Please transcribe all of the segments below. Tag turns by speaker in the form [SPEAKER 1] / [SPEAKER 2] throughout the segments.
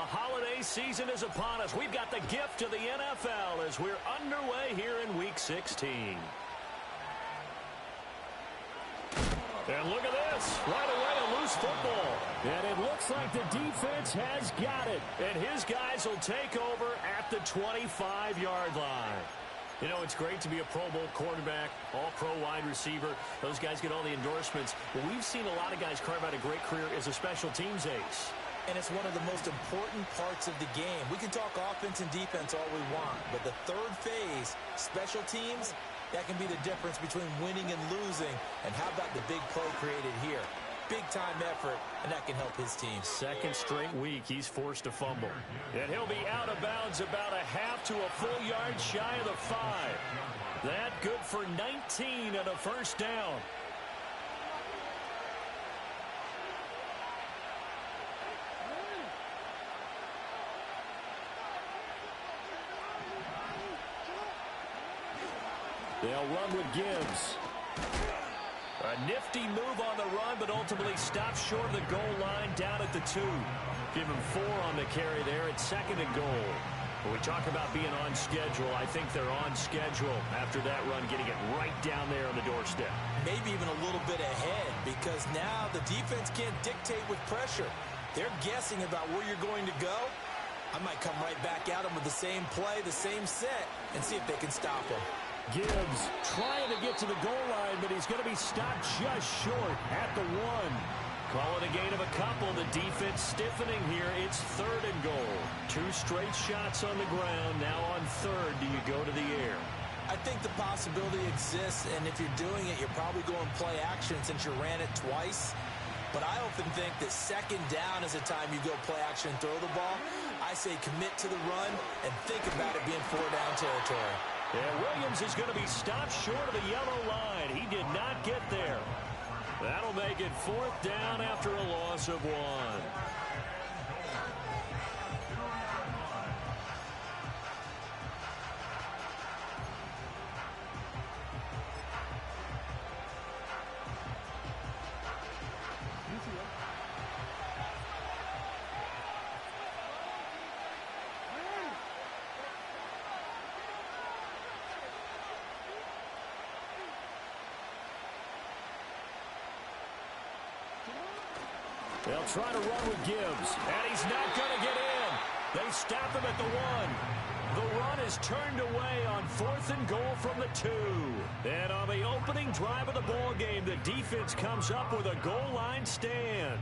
[SPEAKER 1] The holiday season is upon us. We've got the gift of the NFL as we're underway here in Week 16. And look at this. Right away, a loose football. And it looks like the defense has got it. And his guys will take over at the 25-yard line. You know, it's great to be a Pro Bowl quarterback, all-pro wide receiver. Those guys get all the endorsements. But we've seen a lot of guys carve out a great career as a special teams ace.
[SPEAKER 2] And it's one of the most important parts of the game. We can talk offense and defense all we want, but the third phase, special teams, that can be the difference between winning and losing. And how about the big play created here? Big-time effort, and that can help his team.
[SPEAKER 1] Second straight week, he's forced to fumble. And he'll be out of bounds about a half to a full yard shy of the 5. That good for 19 and a first down. They'll run with Gibbs. A nifty move on the run, but ultimately stops short of the goal line down at the 2. Give him 4 on the carry there at 2nd and goal. When we talk about being on schedule, I think they're on schedule after that run, getting it right down there on the doorstep.
[SPEAKER 2] Maybe even a little bit ahead, because now the defense can't dictate with pressure. They're guessing about where you're going to go. I might come right back at them with the same play, the same set, and see if they can stop them.
[SPEAKER 1] Gibbs trying to get to the goal line, but he's going to be stopped just short at the 1. Call it a gain of a couple. The defense stiffening here. It's 3rd and goal. 2 straight shots on the ground. Now on 3rd, do you go to the air?
[SPEAKER 2] I think the possibility exists, and if you're doing it, you're probably going play action since you ran it twice. But I often think that 2nd down is the time you go play action and throw the ball. I say commit to the run and think about it being 4-down territory.
[SPEAKER 1] And Williams is going to be stopped short of the yellow line. He did not get there. That'll make it 4th down after a loss of 1. They'll try to run with Gibbs, and he's not going to get in. They stop him at the 1. The run is turned away on 4th and goal from the 2. And on the opening drive of the ball game, the defense comes up with a goal line stand.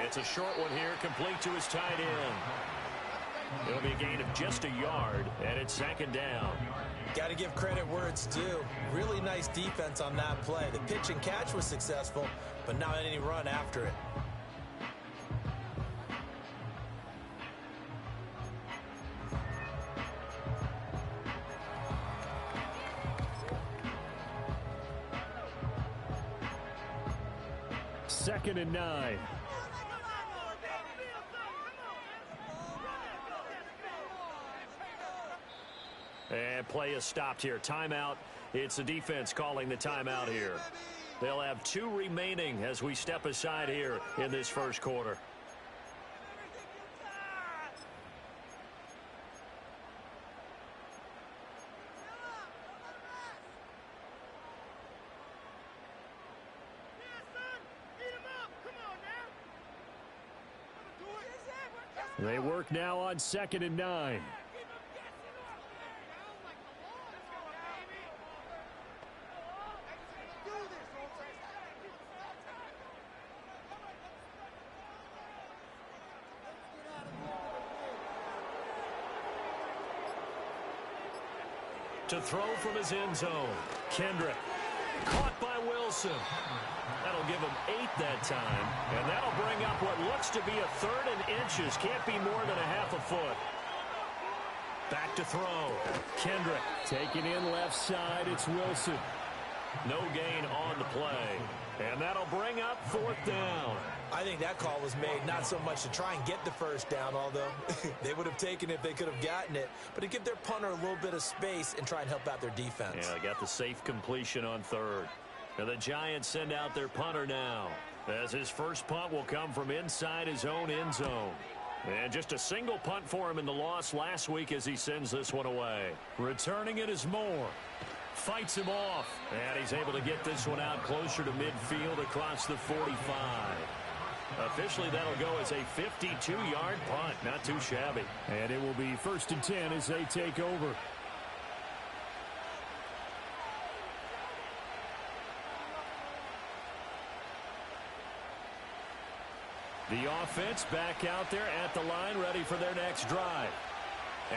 [SPEAKER 1] It's a short one here, complete to his tight end. It'll be a gain of just a yard, and it's 2nd down.
[SPEAKER 2] Got to give credit where it's due. Really nice defense on that play. The pitch and catch was successful, but not any run after it.
[SPEAKER 1] Second and 9. And play is stopped here. Timeout. It's the defense calling the timeout here. They'll have 2 remaining as we step aside here in this first quarter. They work now on 2nd and 9. To throw from his end zone. Kendrick. Caught by Wilson. That'll give him 8 that time. And that'll bring up what looks to be a 3rd and inches. Can't be more than a half a foot. Back to throw. Kendrick taking in left side. It's Wilson. No gain on the play. And that'll bring up 4th down.
[SPEAKER 2] I think that call was made not so much to try and get the first down, although they would have taken it if they could have gotten it, but to give their punter a little bit of space and try and help out their defense.
[SPEAKER 1] Yeah, they got the safe completion on 3rd. And the Giants send out their punter now, as his first punt will come from inside his own end zone. And just a single punt for him in the loss last week as he sends this one away. Returning it is Moore. Fights him off. And he's able to get this one out closer to midfield across the 45. Officially, that'll go as a 52-yard punt. Not too shabby. And it will be 1st and 10 as they take over. The offense back out there at the line, ready for their next drive.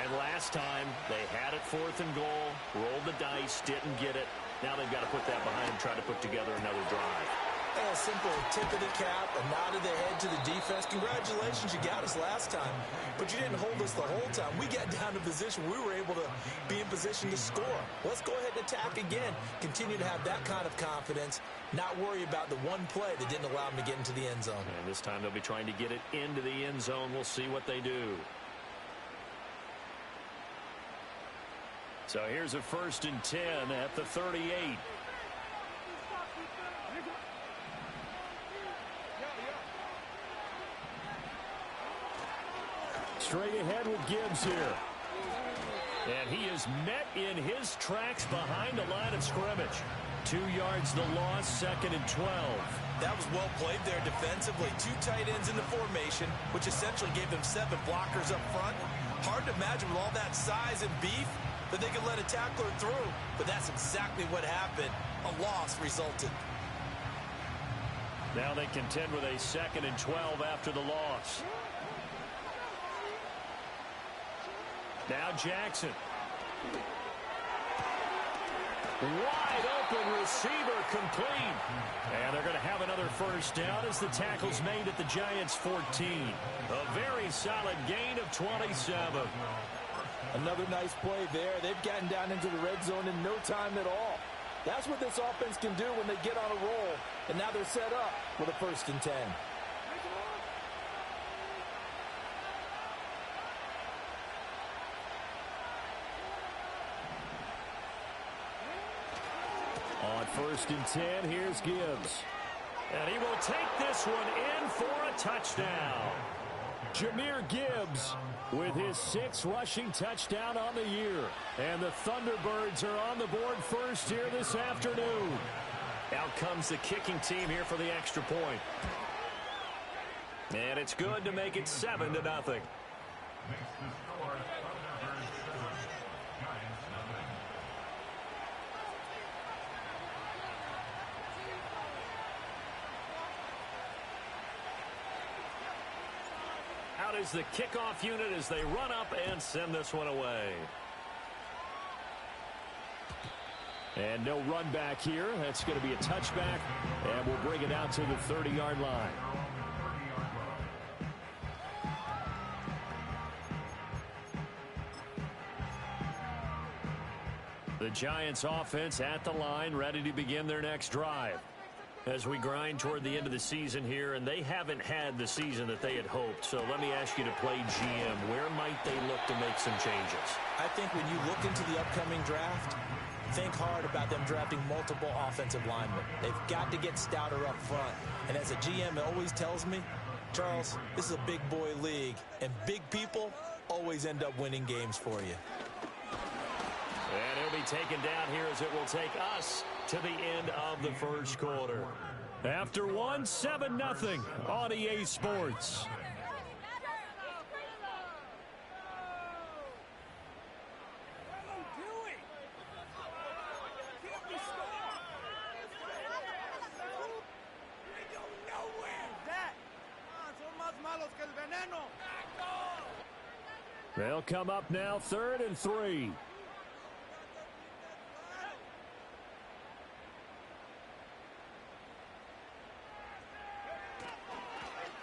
[SPEAKER 1] And last time, they had it 4th and goal, rolled the dice, didn't get it. Now they've got to put that behind them, try to put together another drive.
[SPEAKER 2] A simple tip of the cap, a nod of the head to the defense. Congratulations, you got us last time, but you didn't hold us the whole time. We got down to position. We were able to be in position to score. Let's go ahead and attack again. Continue to have that kind of confidence, not worry about the one play that didn't allow them to get into the end zone.
[SPEAKER 1] And this time they'll be trying to get it into the end zone. We'll see what they do. So here's a 1st and 10 at the 38. Straight ahead with Gibbs here. And he is met in his tracks behind the line of scrimmage. 2 yards the loss, 2nd and 12.
[SPEAKER 2] That was well played there defensively. 2 tight ends in the formation, which essentially gave them 7 blockers up front. Hard to imagine with all that size and beef that they could let a tackler through. But that's exactly what happened. A loss resulted.
[SPEAKER 1] Now they contend with a 2nd and 12 after the loss. Now Jackson. Wide open receiver complete. And they're going to have another 1st down as the tackle's made at the Giants' 14. A very solid gain of 27.
[SPEAKER 2] Another nice play there. They've gotten down into the red zone in no time at all. That's what this offense can do when they get on a roll. And now they're set up with a 1st and 10.
[SPEAKER 1] On 1st and 10, here's Gibbs. And he will take this one in for a touchdown. Jahmyr Gibbs with his 6th rushing touchdown on the year. And the Thunderbirds are on the board first here this afternoon. Out comes the kicking team here for the extra point. And it's good to make it 7-0. Out is the kickoff unit as they run up and send this one away. And no run back here. That's going to be a touchback, and we'll bring it out to the 30-yard line. The Giants offense at the line, ready to begin their next drive. As we grind toward the end of the season here, and they haven't had the season that they had hoped. So let me ask you to play GM. Where might they look to make some changes?
[SPEAKER 2] I think when you look into the upcoming draft, think hard about them drafting multiple offensive linemen. They've got to get stouter up front. And as a GM, it always tells me, Charles, this is a big boy league, and big people always end up winning games for you.
[SPEAKER 1] And he'll be taken down here as it will take us to the end of the first quarter. After 7-0 on EA Sports. They'll come up now 3rd and 3.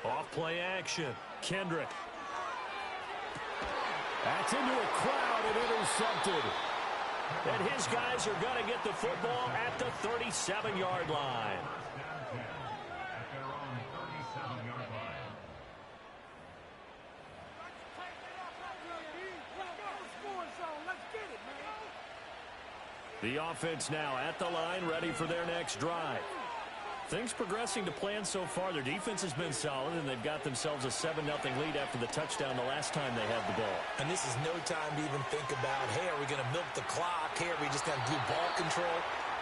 [SPEAKER 1] Off play action. Kendrick. That's into a crowd and intercepted. And his guys are going to get the football at the 37-yard line. The offense now at the line, ready for their next drive. Things progressing to plan so far. Their defense has been solid, and they've got themselves a 7-0 lead after the touchdown the last time they had the ball.
[SPEAKER 2] And this is no time to even think about, hey, are we going to milk the clock? Hey, are we just going to do ball control?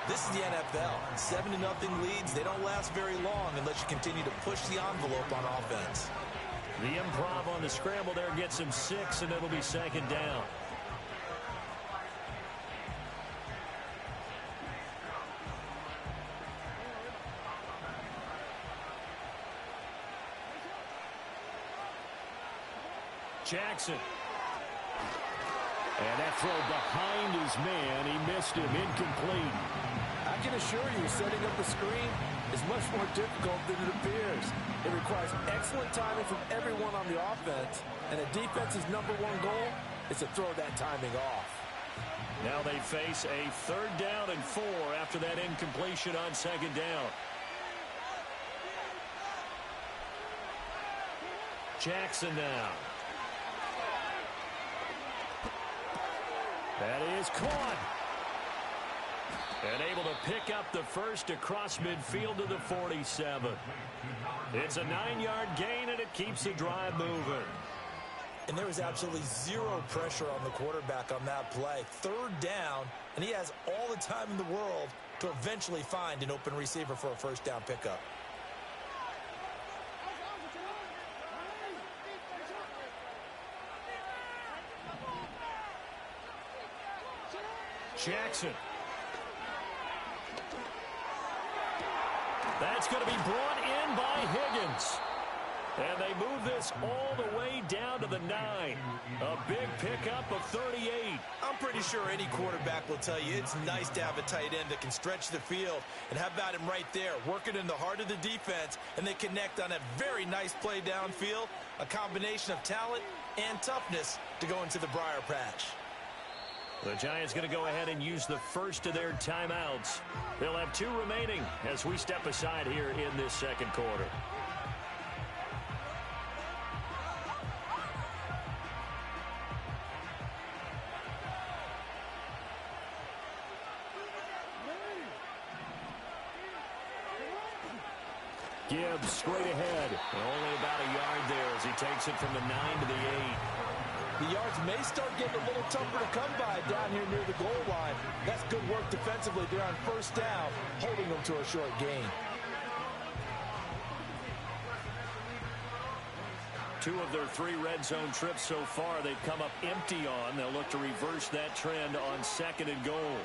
[SPEAKER 2] This is the NFL. 7-0 leads, they don't last very long unless you continue to push the envelope on offense.
[SPEAKER 1] The improv on the scramble there gets him 6, and it'll be second down. Jackson. And that throw behind his man. He missed him. Incomplete.
[SPEAKER 3] I can assure you, setting up a screen is much more difficult than it appears. It requires excellent timing from everyone on the offense, and the defense's #1 goal is to throw that timing off.
[SPEAKER 1] Now they face a 3rd down and 4 after that incompletion on second down. Jackson now. That is caught. And able to pick up the first across midfield to the 47. It's a 9-yard gain, and it keeps the drive moving.
[SPEAKER 2] And there was absolutely zero pressure on the quarterback on that play. 3rd down, and he has all the time in the world to eventually find an open receiver for a 1st down pickup.
[SPEAKER 1] Jackson. That's going to be brought in by Higgins. And they move this all the way down to the 9. A big pickup of 38.
[SPEAKER 2] I'm pretty sure any quarterback will tell you it's nice to have a tight end that can stretch the field. And how about him right there, working in the heart of the defense, and they connect on a very nice play downfield. A combination of talent and toughness to go into the briar patch.
[SPEAKER 1] The Giants going to go ahead and use the first of their timeouts. They'll have 2 remaining as we step aside here in this second quarter. Gibbs straight ahead. Only about a yard there as he takes it from the 9 to the 8.
[SPEAKER 3] The yards may start getting a little tougher to come by down here near the goal line. That's good work defensively there on 1st down, holding them to a short gain.
[SPEAKER 1] 2 of their 3 red zone trips so far they've come up empty on. They'll look to reverse that trend on 2nd and goal.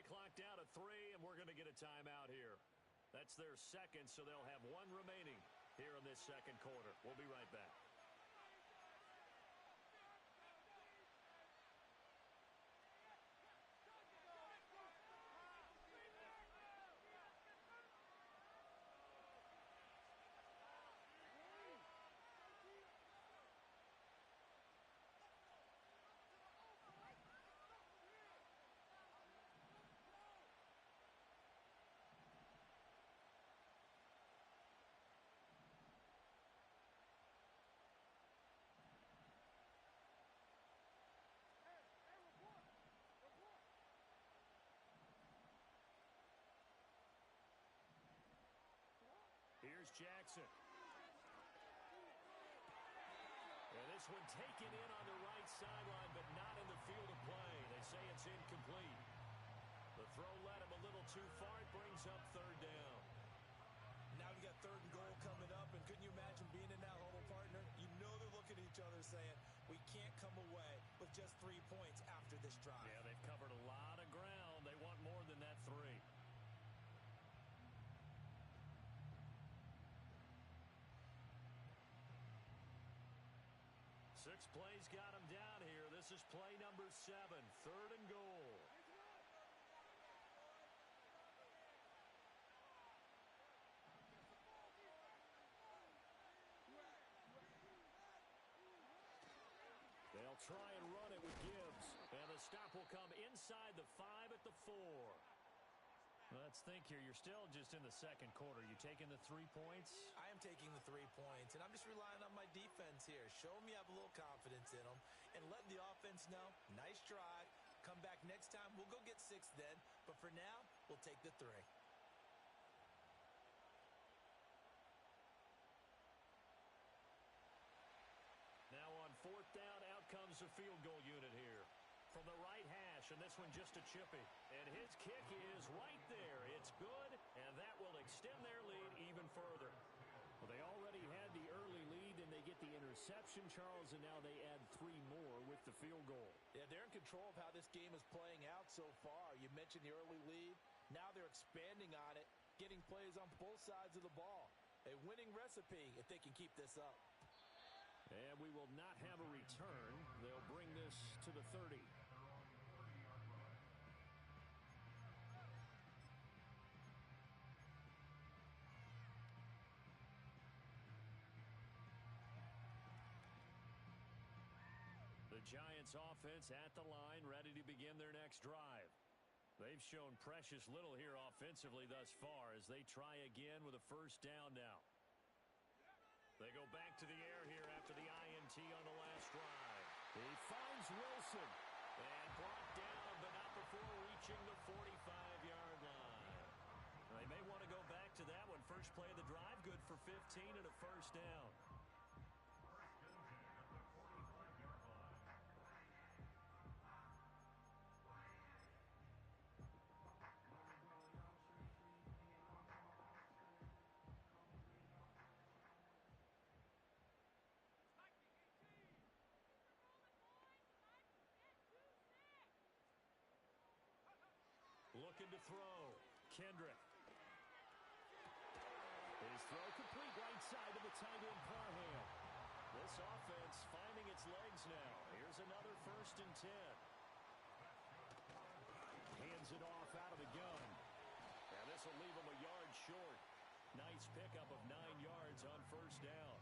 [SPEAKER 1] Clock down to 3, and we're going to get a timeout here. That's their second, so they'll have 1 remaining here in this second quarter. We'll be right back. Here's Jackson. And this one taken in on the right sideline, but not in the field of play. They say it's incomplete. The throw led him a little too far. It brings up 3rd down.
[SPEAKER 2] Now we got 3rd and goal coming up, and couldn't you imagine being in that huddle, partner? You know they're looking at each other saying, we can't come away with just 3 points after this drive.
[SPEAKER 1] Yeah, they've covered a lot of ground. They want more than that 3. 6 Next play's got him down here. This is play number 7, 3rd and goal. They'll try and run it with Gibbs. And the stop will come inside the 5 at the 4. Let's think here. You're still just in the second quarter. You taking the 3 points?
[SPEAKER 2] I am taking the 3 points, and I'm just relying on my defense here. Show me I have a little confidence in them, and letting the offense know, nice try. Come back next time. We'll go get 6 then. But for now, we'll take the 3.
[SPEAKER 1] Now on 4th down, out comes the field goal unit here. From the right hash, and this one just a chippy. And his kick is right there. It's good, and that will extend their lead even further. Well, they already had the early lead, and they get the interception, Charles, and now they add 3 more with the field goal.
[SPEAKER 3] Yeah, they're in control of how this game is playing out so far. You mentioned the early lead. Now they're expanding on it, getting plays on both sides of the ball. A winning recipe if they can keep this up.
[SPEAKER 1] And we will not have a return. They'll bring this to the 30. The Giants offense at the line, ready to begin their next drive. They've shown precious little here offensively thus far as they try again with a 1st down now. They go back to the air here after the INT on the last drive. He finds Wilson. And brought down, but not before reaching the 45-yard line. They may want to go back to that one. First play of the drive, good for 15 and a 1st down. Looking to throw. Kendrick. His throw complete right side to the tight end Parham. This offense finding its legs now. Here's another 1st and 10. Hands it off out of the gun. And this will leave him a yard short. Nice pickup of 9 yards on 1st down.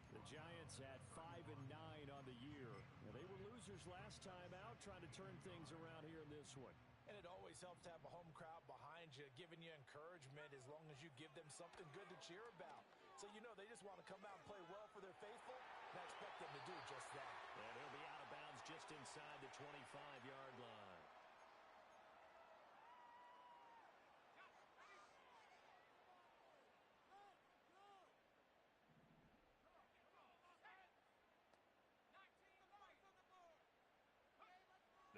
[SPEAKER 1] The Giants had 5 and 9 on the year. Well, they were losers last time out, trying to turn things around here in this one.
[SPEAKER 3] And it always helps to have a home crowd behind you, giving you encouragement as long as you give them something good to cheer about. So, you know, they just want to come out and play well for their faithful, and I expect them to do just that.
[SPEAKER 1] And he'll be out of bounds just inside the 25-yard line.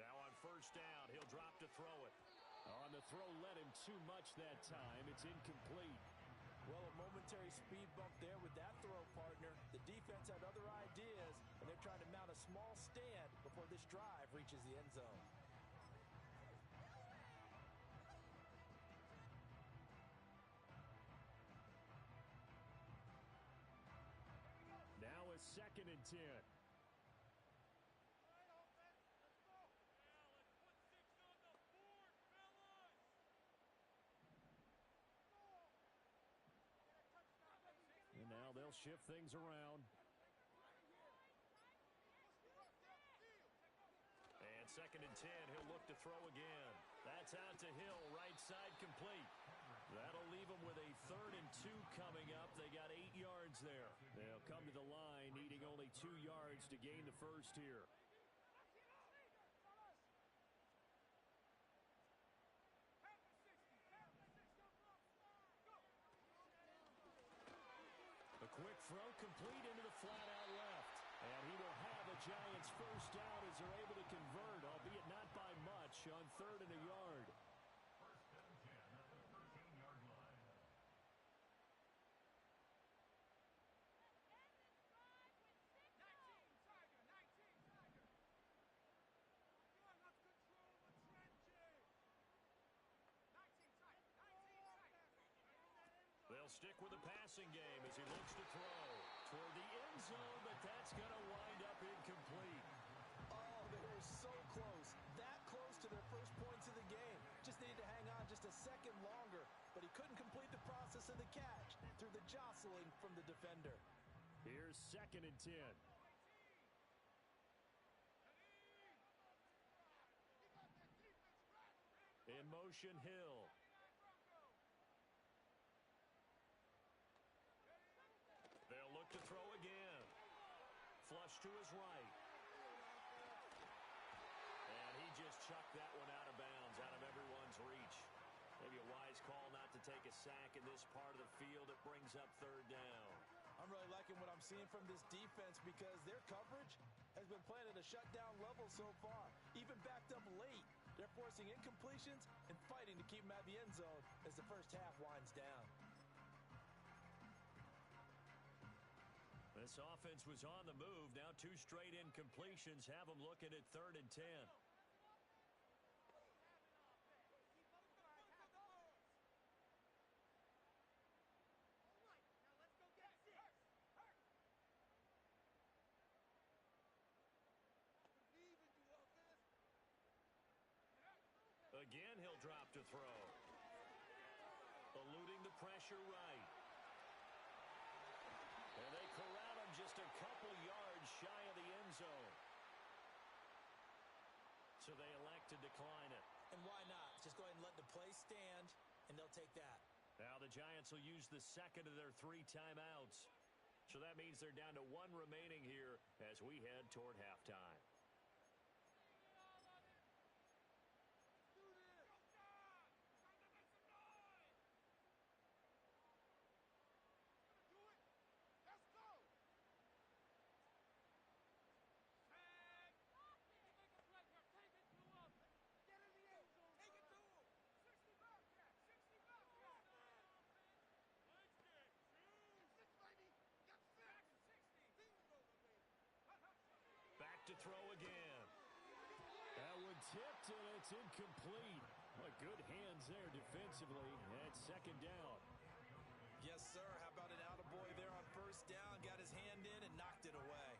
[SPEAKER 1] Now on 1st down, he'll drop to throw it. On the throw, led him too much that time. It's incomplete.
[SPEAKER 3] Well, a momentary speed bump there with that throw, partner. The defense had other ideas, and they're trying to mount a small stand before this drive reaches the end zone.
[SPEAKER 1] Now a 2nd and 10. And now they'll shift things around. And 2nd and 10, he'll look to throw again. That's out to Hill, right side complete. That'll leave them with a 3rd and 2 coming up. They got 8 yards there. They'll come to the line, needing only 2 yards to gain the 1st here. A quick throw complete into the flat-out left. And he will have a Giants 1st down as they're able to convert, albeit not by much, on 3rd and a yard. They'll stick with the passing game as he looks to throw toward the end zone, but that's going to wind up
[SPEAKER 3] second longer, but he couldn't complete the process of the catch through the jostling from the defender.
[SPEAKER 1] Here's 2nd and 10. In motion, Hill. They'll look to throw again. Flush to his right. And he just chucked that one out of bounds, out of everyone's reach. Maybe a wise call not to take a sack in this part of the field. It brings up 3rd down.
[SPEAKER 3] I'm really liking what I'm seeing from this defense because their coverage has been playing at a shutdown level so far. Even backed up late, they're forcing incompletions and fighting to keep them at the end zone as the first half winds down.
[SPEAKER 1] This offense was on the move. Now 2 straight incompletions have them looking at 3rd and 10. Again, he'll drop to throw. Eluding the pressure right. And they corral him just a couple yards shy of the end zone. So they elect to decline it.
[SPEAKER 2] And why not? Just go ahead and let the play stand, and they'll take that.
[SPEAKER 1] Now the Giants will use the 2nd of their 3 timeouts. So that means they're down to 1 remaining here as we head toward halftime. Back to throw again. That one tipped, and it's incomplete. What good hands there defensively at 2nd down.
[SPEAKER 3] Yes, sir. How about an attaboy there on 1st down? Got his hand in and knocked it away.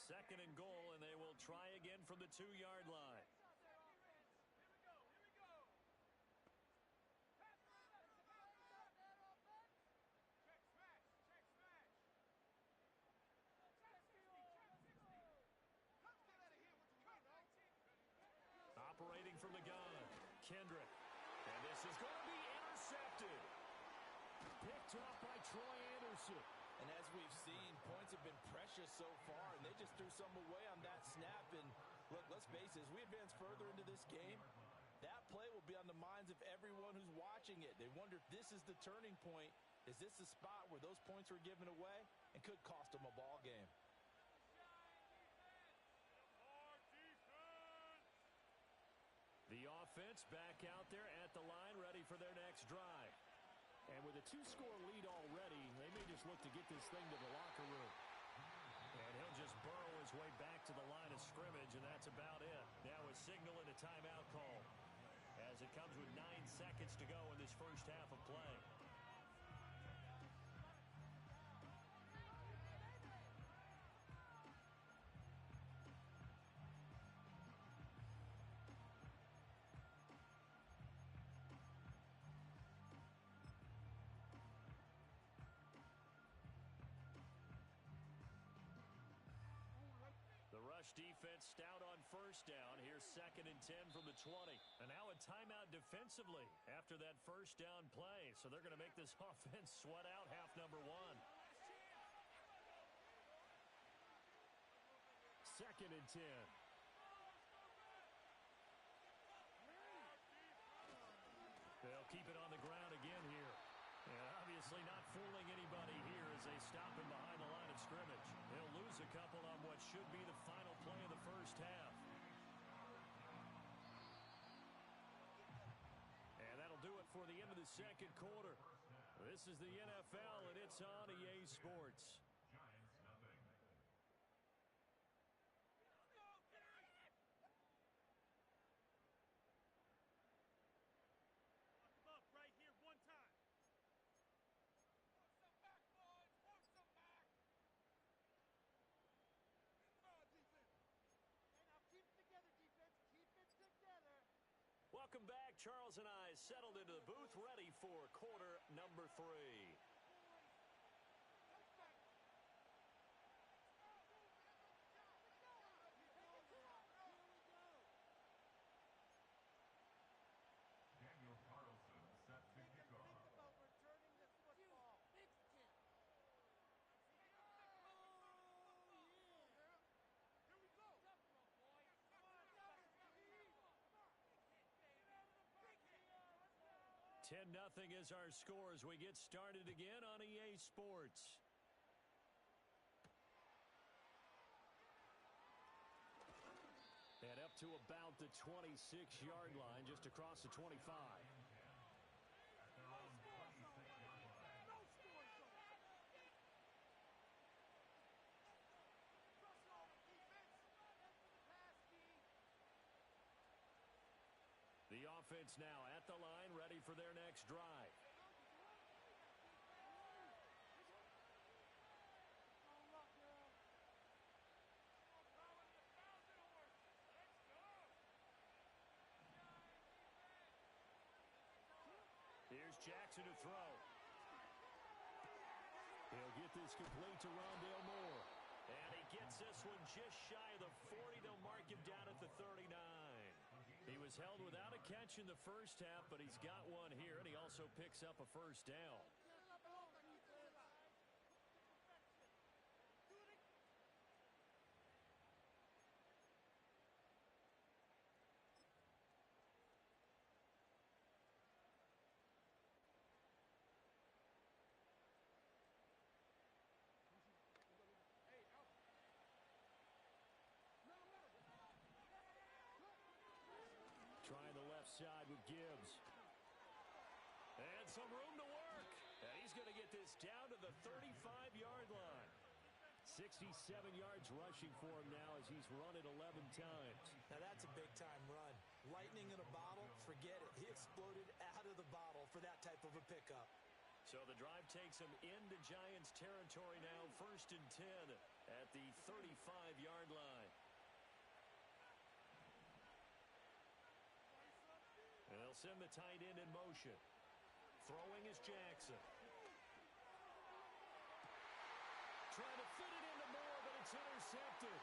[SPEAKER 1] Second and goal, and they will try again from the 2-yard line. Operating from the gun, Kendrick. And this is going to be intercepted. Picked off by Troy Anderson.
[SPEAKER 3] And as we've seen, points have been precious so far, and they just threw some away on that snap. And look, let's face it, as we advance further into this game, that play will be on the minds of everyone who's watching it. They wonder if this is the turning point. Is this the spot where those points were given away and could cost them a ball game?
[SPEAKER 1] The offense back out there at the line, ready for their next drive. And with a 2-score lead already, they may just look to get this thing to the locker room. And he'll just burrow his way back to the line of scrimmage, and that's about it. Now a signal and a timeout call as it comes with 9 seconds to go in this first half of play. The rush defense stout on 1st down. Here's 2nd and 10 from the 20. And now a timeout defensively after that 1st down play. So they're going to make this offense sweat out half number 1. 2nd and 10. They'll keep it on the ground again here. And obviously not fooling anybody here as they stop him behind the line of scrimmage. They'll lose a couple on what should be the final play of the first half. And that'll do it for the end of the 2nd quarter. This is the NFL, and it's on EA Sports.
[SPEAKER 4] Right here, 1-2.
[SPEAKER 1] welcome back. Charles and I settled into the booth, ready for quarter number 3.
[SPEAKER 4] Daniel Carlson set to kick off.
[SPEAKER 5] Returning this football. Here we go.
[SPEAKER 1] 10-0 is our score as we get started again on EA Sports. And up to about the 26-yard line, just across the 25.
[SPEAKER 4] At their own 26-yard line.
[SPEAKER 5] No score zone. Cross over defense. Pass D.
[SPEAKER 1] The offense now at the line, ready for their next drive. Here's Jackson to throw. He'll get this complete to Rondale Moore. And he gets this one just shy of the 40. They'll mark him down at the 39. He was held without a catch in the first half, but he's got one here, and he also picks up a first down. Trying the left side with Gibbs. And some room to work. And he's going to get this down to the 35-yard line. 67 yards rushing for him now as he's run it 11 times.
[SPEAKER 2] Now that's a big-time run. Lightning in a bottle, forget it. He exploded out of the bottle for that type of a pickup.
[SPEAKER 1] So the drive takes him into Giants territory now, 1st and 10 at the 35-yard line. And they'll send the tight end in motion. Throwing is Jackson. Trying to fit it into Moore, but it's intercepted.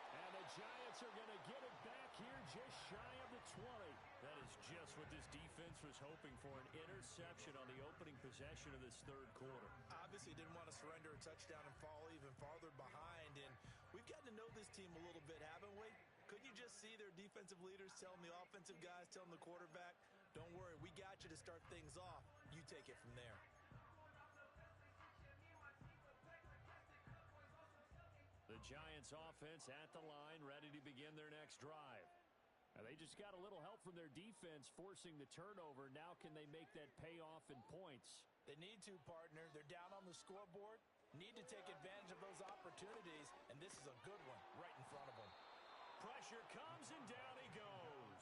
[SPEAKER 1] And the Giants are going to get it back here just shy of the 20. That is just what this defense was hoping for, an interception on the opening possession of this third quarter.
[SPEAKER 2] Obviously didn't want to surrender a touchdown and fall even farther behind. And we've gotten to know this team a little bit, haven't we? Couldn't you just see their defensive leaders telling the offensive guys, telling the quarterback, don't worry, we got you to start things off. You take it from there.
[SPEAKER 1] The Giants offense at the line, ready to begin their next drive. And they just got a little help from their defense forcing the turnover. Now can they make that pay off in points?
[SPEAKER 2] They need to, partner. They're down on the scoreboard. Need to take advantage of those opportunities, and this is a good one right in front of them.
[SPEAKER 1] Pressure comes, and down he goes.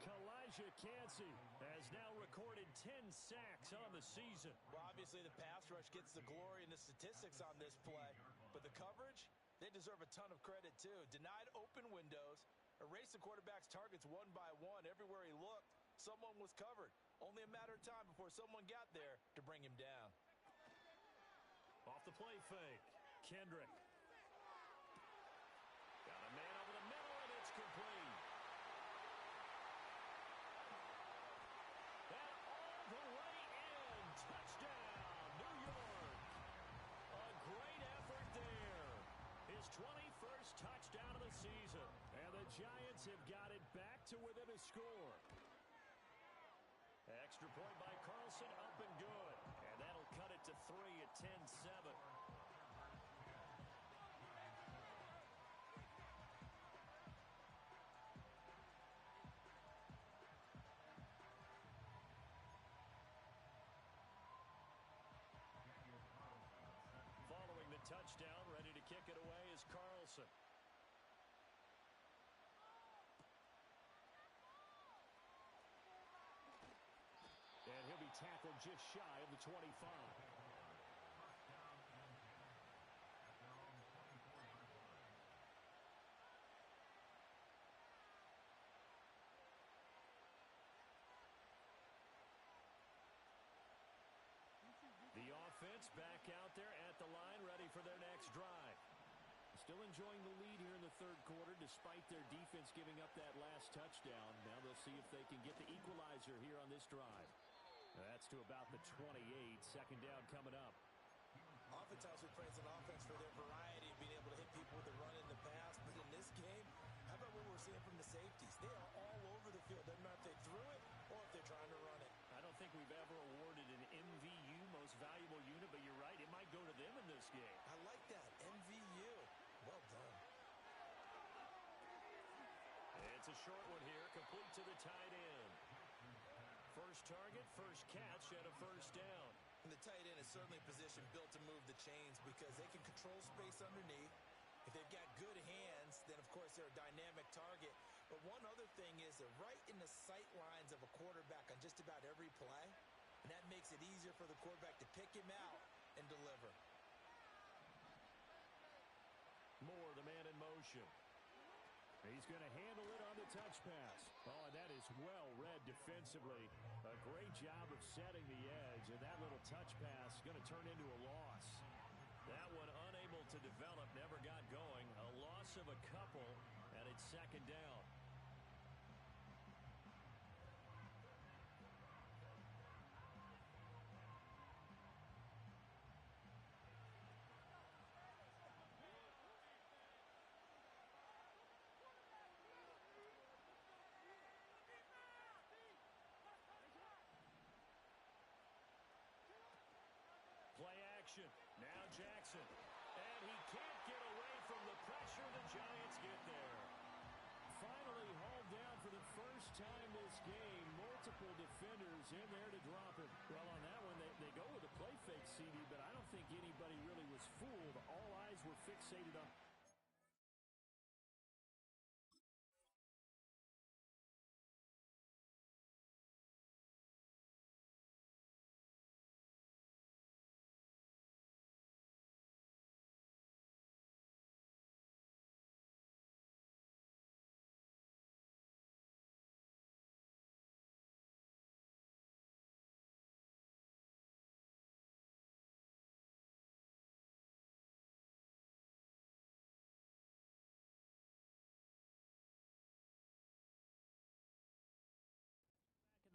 [SPEAKER 1] Kalijah Kancey has now recorded 10 sacks on the season.
[SPEAKER 2] Well, obviously the pass rush gets the glory and the statistics on this play, but the coverage, they deserve a ton of credit too. Denied open windows, erased the quarterback's targets one by one. Everywhere he looked, someone was covered. Only a matter of time before someone got there to bring him down.
[SPEAKER 1] Off the play fake, Kendrick. Got a man over the middle, and it's complete. And all the way in. Touchdown, New York. A great effort there. His 21st touchdown of the season. And the Giants have got it back to within a score. Extra point by Carlson, up and good. And that'll cut it to 3 at 10-7. Following the touchdown, ready to kick it away is Carlson. And he'll be tackled just shy of the 25. quarterbacks back out there at the line, ready for their next drive. Still enjoying the lead here in the third quarter, despite their defense giving up that last touchdown. Now they'll see if they can get the equalizer here on this drive. That's to about the 28. Second down coming up.
[SPEAKER 2] Oftentimes we praise an offense for their variety of being able to hit people with the run in the pass. But in this game, how about what we're seeing from the safeties? They are all over the field. Doesn't matter if they threw it or if they're trying to run it.
[SPEAKER 1] I don't think we've ever awarded an MVU, most valuable unit, but you're right. It might go to them in this game.
[SPEAKER 2] I like that. MVU. Well done.
[SPEAKER 1] It's a short one here, complete to the tight end. First target, first catch, and a first down.
[SPEAKER 2] And the tight end is certainly a position built to move the chains because they can control space underneath. If they've got good hands, then, of course, they're a dynamic target. But one other thing is they're right in the sight lines of a quarterback on just about every play. And that makes it easier for the quarterback to pick him out and deliver.
[SPEAKER 1] Moore, the man in motion. He's going to handle it on the touch pass. Oh, and that is well read defensively. A great job of setting the edge, and that little touch pass is going to turn into a loss. That one unable to develop, never got going. A loss of a couple, and it's second down. Play action. Now Jackson. And he can't get away from the pressure. The Giants get there. Finally hauled down for the first time this game. Multiple defenders in there to drop it. Well, on that one, they go with a play fake, CD, but I don't think anybody really was fooled. All eyes were fixated on...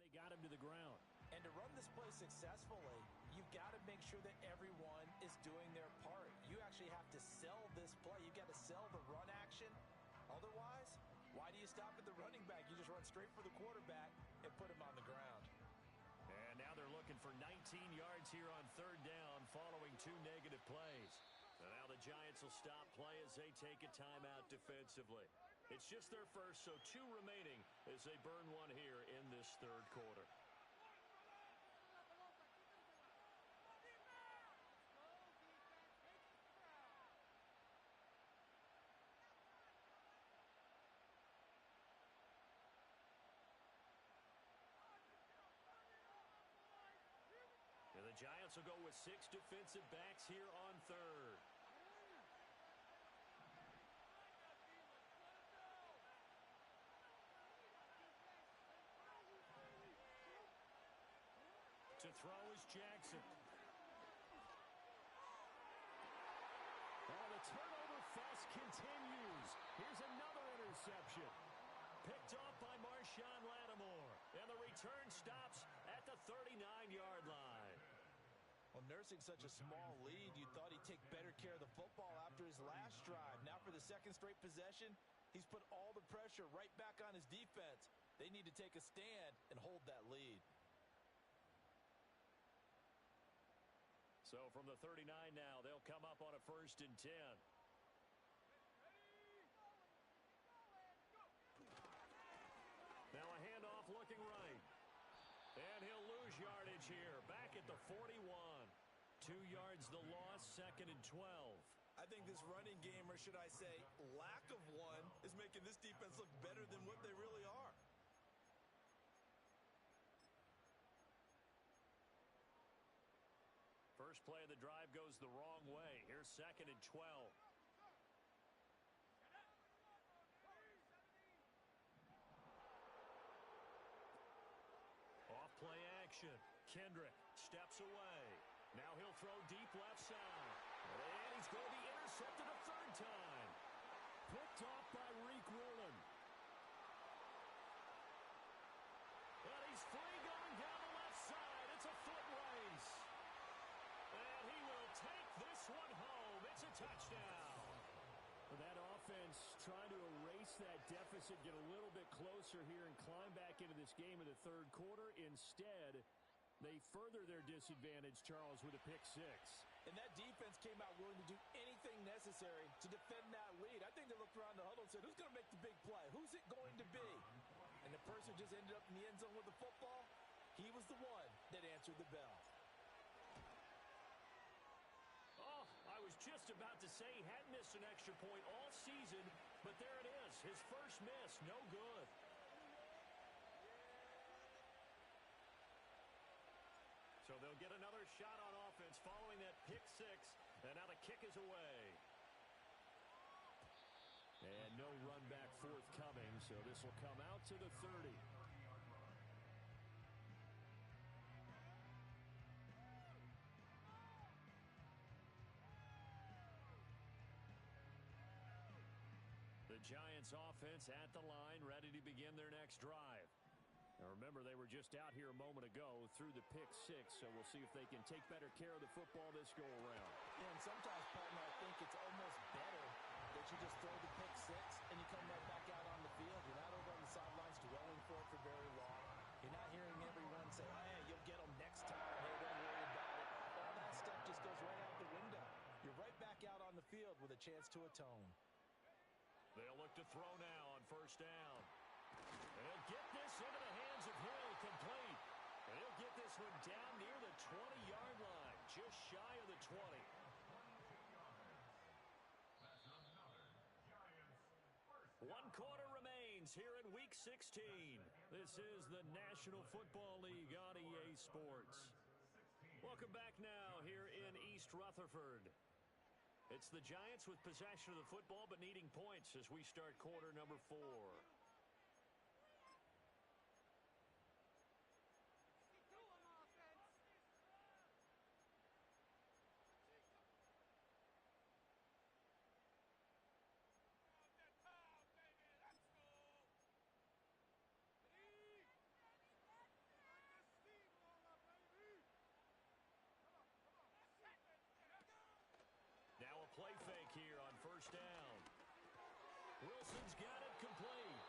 [SPEAKER 1] And they got him to the ground.
[SPEAKER 2] And to run this play successfully, you've got to make sure that everyone is doing their part. You actually have to sell this play. You've got to sell the run action. Otherwise, why do you stop at the running back? You just run straight for the quarterback and put him on the ground.
[SPEAKER 1] And now they're looking for 19 yards here on third down following two negative plays. So now the Giants will stop play as they take a timeout defensively. It's just their first, so two remaining as they burn one here in this third quarter. And the Giants will go with 6 defensive backs here on third. To throw is Jackson. Oh, the turnover fest continues. Here's another interception. Picked off by Marshawn Lattimore. And the return stops at the 39-yard line.
[SPEAKER 2] Well, nursing such a small lead, you thought he'd take better care of the football after his last drive. Now for the second straight possession, he's put all the pressure right back on his defense. They need to take a stand and hold that lead.
[SPEAKER 1] So from the 39 now, they'll come up on a 1st and 10. Now a handoff looking right. And he'll lose yardage here. Back at the 41. 2 yards the loss, 2nd and 12.
[SPEAKER 2] I think this running game, or should I say lack of one, is making this defense look better than what they really are.
[SPEAKER 1] First play of the drive goes the wrong way. Here's 2nd and 12. Off play action. Kendrick steps away. Now he'll throw deep left side. And he's going to be intercepted a third time. Picked off by Reek Woolen. And he's free going down the left side. It's a foot race. And he will take this one home. It's a touchdown. That offense trying to erase that deficit, get a little bit closer here and climb back into this game in the third quarter. Instead, they further their disadvantage, Charles, with a pick six.
[SPEAKER 3] And that defense came out willing to do anything necessary to defend that lead. I think they looked around the huddle and said, who's going to make the big play? Who's it going to be? And the person who just ended up in the end zone with the football, he was the one that answered the bell.
[SPEAKER 1] Oh, I was just about to say he hadn't missed an extra point all season, but there it is. His first miss, no good. So they'll get another shot on offense following that pick six, and now the kick is away. And no run back forthcoming, so this will come out to the 30. The Giants offense at the line, ready to begin their next drive. Now remember, they were just out here a moment ago through the pick six, so we'll see if they can take better care of the football this go around.
[SPEAKER 3] Yeah, and sometimes, partner, I think it's almost better that you just throw the pick six and you come right back out on the field. You're not over on the sidelines dwelling for it for very long. You're not hearing everyone say, oh, hey, you'll get them next time. Hey, don't worry about it. All that stuff just goes right out the window. You're right back out on the field with a chance to atone.
[SPEAKER 1] They'll look to throw now on first down. And he'll get this into the hands of Hill, complete. And he'll get this one down near the 20-yard line, just shy of the 20. One quarter remains here in Week 16. This is the National Football League on EA Sports. Welcome back now here in East Rutherford. It's the Giants with possession of the football but needing points as we start quarter number 4. Now a play fake here on first down. Wilson's got it complete.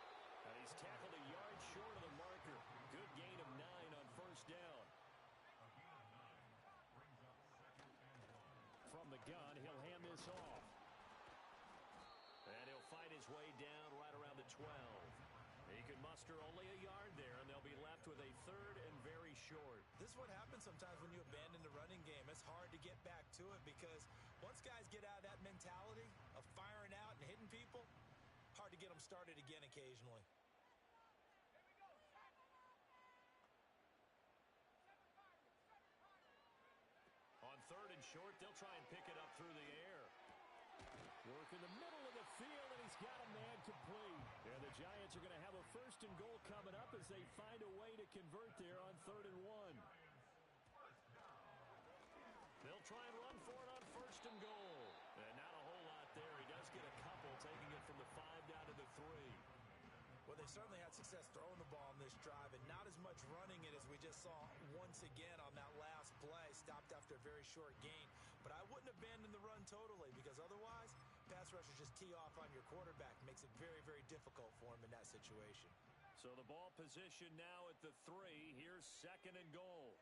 [SPEAKER 1] And he's tackled a yard short of the marker. Good gain of 9 on first down. From the gun, he'll hand this off. And he'll fight his way down right around the 12. He can muster only a yard there, and they'll be left with a third and very short.
[SPEAKER 2] This is what happens sometimes when you abandon the running game. It's hard to get back to it because once guys get out of that mentality of firing out and hitting people, hard to get them started again occasionally.
[SPEAKER 1] On third and short, they'll try and pick it up through the air. Work in the middle of the field, and he's got a man complete. And the Giants are going to have a first and goal coming up as they find a way to convert there on 3rd and 1. They'll try and run for it on 1st and goal. And not a whole lot there. He does get a couple, taking it from the 5 down to the 3.
[SPEAKER 2] Well, they certainly had success throwing the ball on this drive and not as much running it as we just saw once again on that last play. Stopped after a very short gain. But I wouldn't abandon the run totally because otherwise, pass rushers just tee off on your quarterback. Makes it very, very difficult for him in that situation.
[SPEAKER 1] So the ball position now at the 3. Here's 2nd and goal.